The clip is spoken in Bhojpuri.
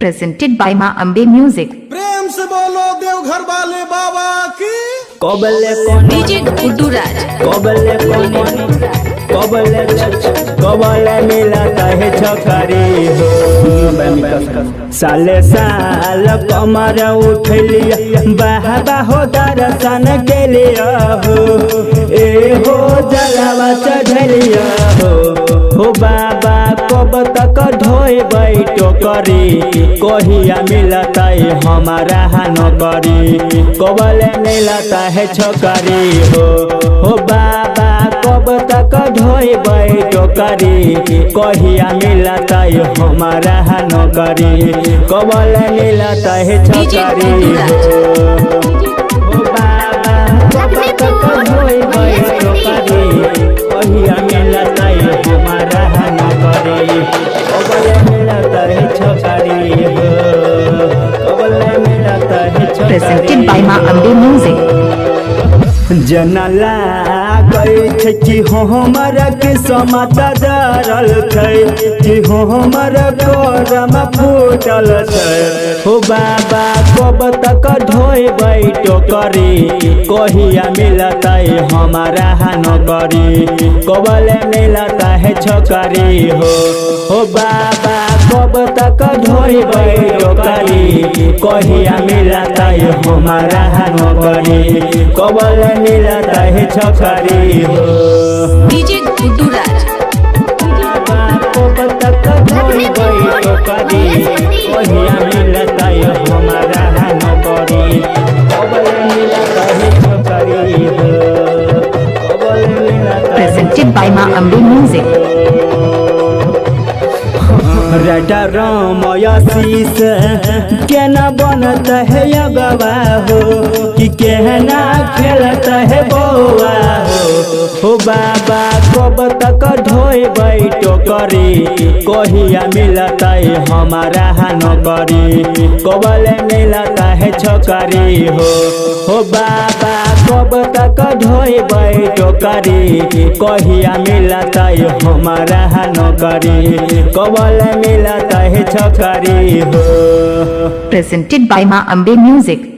presented by Ma Ambe Music। प्रेम से बोलो देवघर वाले बाबा की। कबले कोनी डीजे गुड्डू राज। कबले कोनी कबले मिलाता है छकारी हो साले साल कमर उठलिया बाबा हो दर्शन के लिया हो ए हो जलावा चढ़लिया हो बाबा कब तक ढोए बैठो करी कहिया मिलता है हमारा नौकरी कबले मिलता है छोकरी हो बाबा कब तक ढोए बैठो करी कहिया मिलता है हमारा नौकरी कबले मिलता है छोकरी हो बाबा कब तक ढोए बैठो करी कहिया मिलता है हमारा नौकरी कबले मिलता है छोकरी कबले मिलता है Presented by Ma Ambe Music। जनला गई कि हमारा के समाता डरल कि हमारा करम फूटल हो बाबा कब तक ढोए बैठो करी कहिया मिलता है हमारा नौकरी कबले मिलता है छोकरी हो बाबा कब तक ढोए बैठो करी कहिया मिलता है हमारा नौकरी कबले मिलता है छोकरी हो डीजे गुड्डू राज। कब तक ढोए बैठो करी कहिया मिलता है हमारा नौकरी कबले मिलता है छोकरी हो कबले मिलता है Presented by Ma Ambe Music। राजा रामयाशीष केना बनता है गवा हो कि केना खेलता है बौआ हो बाबा कब तक ढोए बैठो करी कहिया मिलता है हमारा नौकरी कबले मिलता है छोकरी हो बाबा कब तक ढोए बैठो करी कहिया मिलता है हमारा नौकरी कबले मिलता है छोकरी हो Presented by Ma Ambe Music।